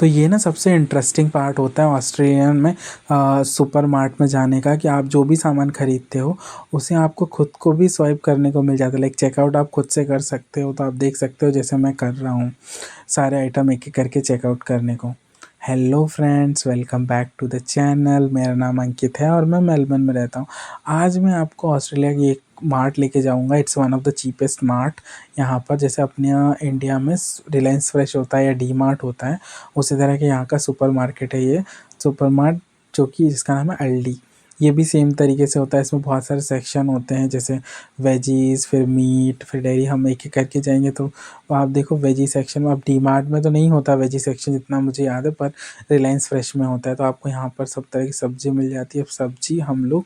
तो ये ना सबसे इंटरेस्टिंग पार्ट होता है ऑस्ट्रेलियन में सुपर मार्ट में जाने का, कि आप जो भी सामान खरीदते हो उसे आपको खुद को भी स्वाइप करने को मिल जाता है। लाइक चेकआउट आप खुद से कर सकते हो। तो आप देख सकते हो जैसे मैं कर रहा हूँ सारे आइटम एक एक करके चेकआउट करने को। Hello friends, welcome back to the channel. मेरा नाम अंकित है और मैं मेलबर्न में रहता हूँ। आज मैं आपको ऑस्ट्रेलिया की एक मार्ट लेके जाऊँगा। It's one of the cheapest mart. यहाँ पर जैसे अपने यहाँ इंडिया में रिलायंस फ्रेश होता है या डी मार्ट होता है, उसी तरह के यहाँ का सुपर मार्केट है ये सुपर मार्ट, जो कि जिसका नाम है अल्डी। ये भी सेम तरीके से होता है। इसमें बहुत सारे सेक्शन होते हैं, जैसे वेजीज, फिर मीट, फिर डेयरी। हम एक एक करके जाएंगे तो आप देखो वेजी सेक्शन में, अब डी मार्ट में तो नहीं होता वेजी सेक्शन जितना मुझे याद है, पर रिलायंस फ्रेश में होता है। तो आपको यहाँ पर सब तरह की सब्ज़ी मिल जाती है। अब सब्ज़ी हम लोग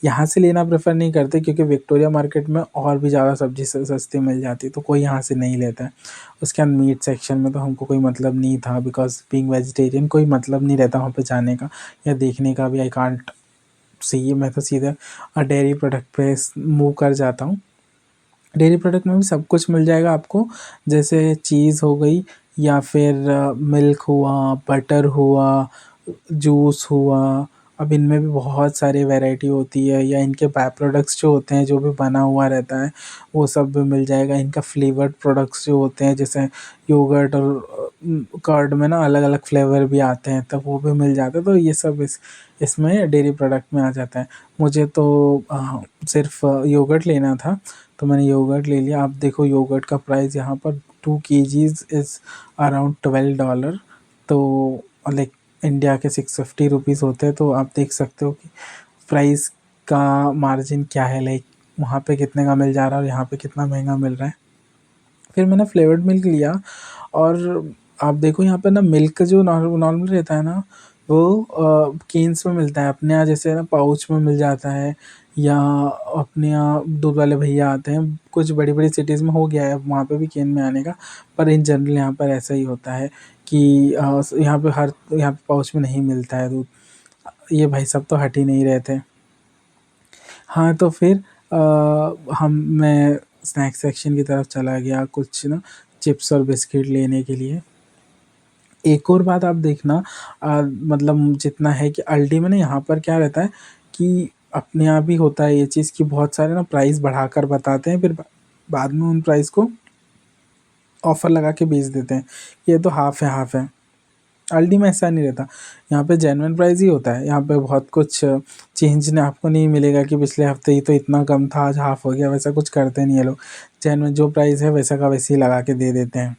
यहाँ से लेना प्रेफर नहीं करते, क्योंकि विक्टोरिया मार्केट में और भी ज़्यादा सब्ज़ी सस्ती मिल जाती है, तो कोई यहाँ से नहीं लेता है। उसके बाद मीट सेक्शन में तो हमको कोई मतलब नहीं था, बिकॉज बीइंग वेजिटेरियन कोई मतलब नहीं रहता वहाँ पे जाने का या देखने का भी। आई कांट सी, मैं तो सीधा डेयरी प्रोडक्ट पे मूव कर जाता हूँ। डेयरी प्रोडक्ट में भी सब कुछ मिल जाएगा आपको, जैसे चीज़ हो गई, या फिर मिल्क हुआ, बटर हुआ, जूस हुआ। अब इनमें भी बहुत सारी वैरायटी होती है, या इनके बाय प्रोडक्ट्स जो होते हैं जो भी बना हुआ रहता है वो सब भी मिल जाएगा। इनका फ्लेवर्ड प्रोडक्ट्स जो होते हैं, जैसे योगर्ट और कर्ड में ना अलग अलग फ्लेवर भी आते हैं, तब वो भी मिल जाता है। तो ये सब इसमें डेयरी प्रोडक्ट में आ जाता है। मुझे तो सिर्फ योगर्ट लेना था, तो मैंने योगर्ट ले लिया। आप देखो योगर्ट का प्राइस यहाँ पर 2 kgs इज़ अराउंड $12। तो लाइक इंडिया के 650 रुपीज़ होते हैं। तो आप देख सकते हो कि प्राइस का मार्जिन क्या है, लाइक वहाँ पे कितने का मिल जा रहा है और यहाँ पे कितना महंगा मिल रहा है। फिर मैंने फ्लेवर्ड मिल्क लिया, और आप देखो यहाँ पे ना मिल्क जो नॉर्मल रहता है ना, वो केन्स में मिलता है। अपने यहाँ जैसे ना पाउच में मिल जाता है, या अपने यहाँ दूध वाले भैया आते हैं। कुछ बड़ी बड़ी सिटीज़ में हो गया है वहाँ पे भी केन में आने का, पर इन जनरल यहाँ पर ऐसा ही होता है कि यहाँ पे पाउच में नहीं मिलता है दूध। ये भाई सब तो हट ही नहीं रहे थे। हाँ, तो फिर मैं स्नैक सेक्शन की तरफ चला गया, कुछ ना चिप्स और बिस्किट लेने के लिए। एक और बात आप देखना, मतलब जितना है कि अल्डी में ना यहाँ पर क्या रहता है कि अपने यहाँ भी होता है ये चीज़ कि बहुत सारे ना प्राइस बढ़ाकर बताते हैं, फिर बाद में उन प्राइस को ऑफ़र लगा के बेच देते हैं। ये तो हाफ़ है हाफ़ है। अल्डी में ऐसा नहीं रहता, यहाँ पे जेन्युइन प्राइस ही होता है। यहाँ पे बहुत कुछ चेंज ने आपको नहीं मिलेगा कि पिछले हफ्ते ही तो इतना कम था आज हाफ़ हो गया, वैसा कुछ करते नहीं है लोग। जेन्युइन जो प्राइस है वैसा का वैसे ही लगा के दे देते हैं।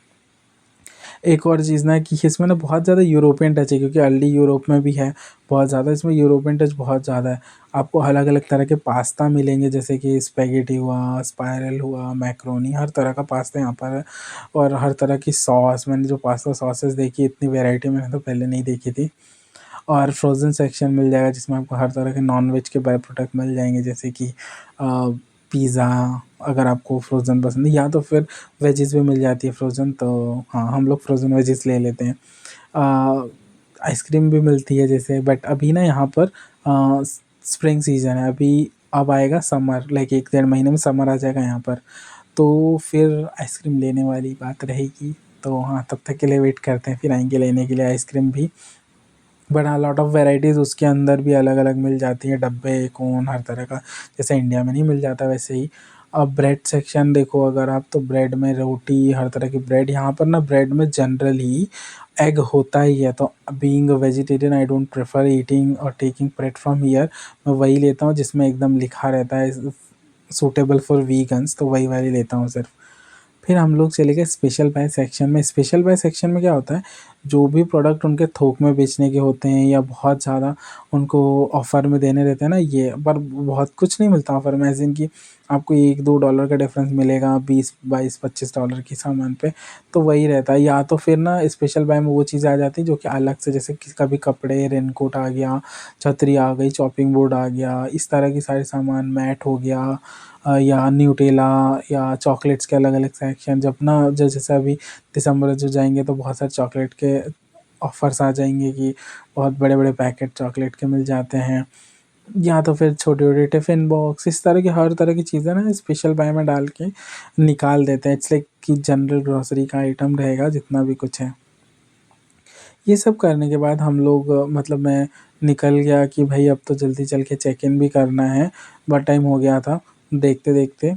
एक और चीज़ ना कि इसमें ना बहुत ज़्यादा यूरोपियन टच है, क्योंकि अल्डी यूरोप में भी है बहुत ज़्यादा। इसमें यूरोपियन टच बहुत ज़्यादा है। आपको अलग अलग तरह के पास्ता मिलेंगे, जैसे कि स्पैगेटी हुआ, स्पाइरल हुआ, मैक्रोनी, हर तरह का पास्ता यहाँ पर है। और हर तरह की सॉस, मैंने जो पास्ता सॉसेस देखी, इतनी वैरायटी मैंने तो पहले नहीं देखी थी। और फ्रोज़न सेक्शन मिल जाएगा, जिसमें आपको हर तरह के नॉन-वेज के बाय प्रोडक्ट मिल जाएंगे, जैसे कि पिज़्ज़ा, अगर आपको फ्रोज़न पसंद है, या तो फिर वेजिज़ भी मिल जाती है फ्रोज़न। तो हाँ, हम लोग फ्रोज़न वेजिज़ ले लेते हैं। आइसक्रीम भी मिलती है जैसे, बट अभी ना यहाँ पर स्प्रिंग सीज़न है अभी। अब आएगा समर, लाइक 1 डेढ़ महीने में समर आ जाएगा यहाँ पर, तो फिर आइसक्रीम लेने वाली बात रहेगी। तो हाँ, तब तक के लिए वेट करते हैं, फिर आएँगे लेने के लिए आइसक्रीम भी। बट हाँ, लॉट ऑफ वैराइटीज़ उसके अंदर भी अलग अलग मिल जाती है, डब्बे, कोन, हर तरह का। जैसे इंडिया में नहीं मिल जाता वैसे ही। अब ब्रेड सेक्शन देखो अगर आप, तो ब्रेड में रोटी, हर तरह की ब्रेड। यहाँ पर ना ब्रेड में जनरली एग होता ही है। तो being a vegetarian I don't prefer eating और टेकिंग ब्रेड फ्रॉम हियर। मैं वही लेता हूँ जिसमें एकदम लिखा रहता है सूटेबल फॉर वीगन्स, तो वही वाली लेता हूँ सिर्फ। फिर हम लोग चले गए स्पेशल बाय सेक्शन में। स्पेशल बाय सेक्शन में क्या होता है, जो भी प्रोडक्ट उनके थोक में बेचने के होते हैं, या बहुत ज़्यादा उनको ऑफ़र में देने रहते हैं ना, ये पर बहुत कुछ नहीं मिलता ऑफ़र में, ऐसे इनकी आपको $1-2 का डिफरेंस मिलेगा 20, 22, 25 डॉलर की सामान पे। तो वही रहता है। या तो फिर ना स्पेशल बाय में वो चीज़ें आ जाती हैं जो कि अलग से, जैसे कि कभी कपड़े, रेनकोट आ गया, छतरी आ गई, चॉपिंग बोर्ड आ गया, इस तरह की सारे सामान, मैट हो गया, या न्यूटेला, या चॉकलेट्स के अलग अलग सेक्शन। जब ना जैसे अभी दिसंबर जो जाएंगे तो बहुत सारे चॉकलेट के ऑफ़र्स आ जाएंगे कि बहुत बड़े बड़े पैकेट चॉकलेट के मिल जाते हैं। या तो फिर छोटे छोटे टिफ़िन बॉक्स, इस तरह की हर तरह की चीज़ें ना स्पेशल बाय में डाल के निकाल देते हैं। इट्स लाइक कि जनरल ग्रॉसरी का आइटम रहेगा जितना भी कुछ है। ये सब करने के बाद हम लोग मतलब मैं निकल गया कि भाई अब तो जल्दी चल के चेक इन भी करना है, बहुत टाइम हो गया था देखते-देखते।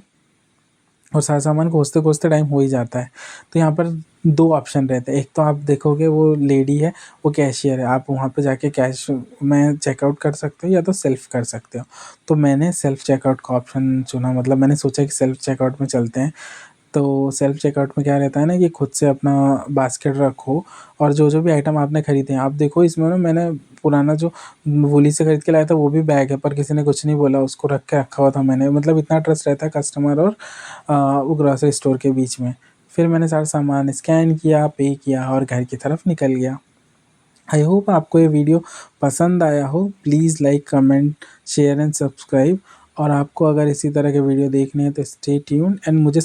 और सारा सामान खोजते-खोजते टाइम हो ही जाता है। तो यहाँ पर 2 ऑप्शन रहते हैं, एक तो आप देखोगे वो लेडी है, वो कैशियर है, आप वहाँ पे जाके कैश में चेकआउट कर सकते हो या तो सेल्फ कर सकते हो। तो मैंने सेल्फ चेकआउट का ऑप्शन चुना, मतलब मैंने सोचा कि सेल्फ चेकआउट में चलते हैं। तो सेल्फ चेकआउट में क्या रहता है ना कि खुद से अपना बास्केट रखो और जो-जो भी आइटम आपने खरीदे हैं, आप देखो इसमें ना मैंने पुराना जो वूली से खरीद के लाया था वो भी बैग है, पर किसी ने कुछ नहीं बोला, उसको रख के रखा हुआ था मैंने। मतलब इतना ट्रस्ट रहता है कस्टमर और वो ग्रोसरी स्टोर के बीच में। फिर मैंने सारा सामान स्कैन किया, पे किया और घर की तरफ निकल गया। आई होप आपको ये वीडियो पसंद आया हो। Please like, comment, share and subscribe. और आपको अगर इसी तरह के वीडियो देखने हैं तो स्टे ट्यून्ड एंड मुझे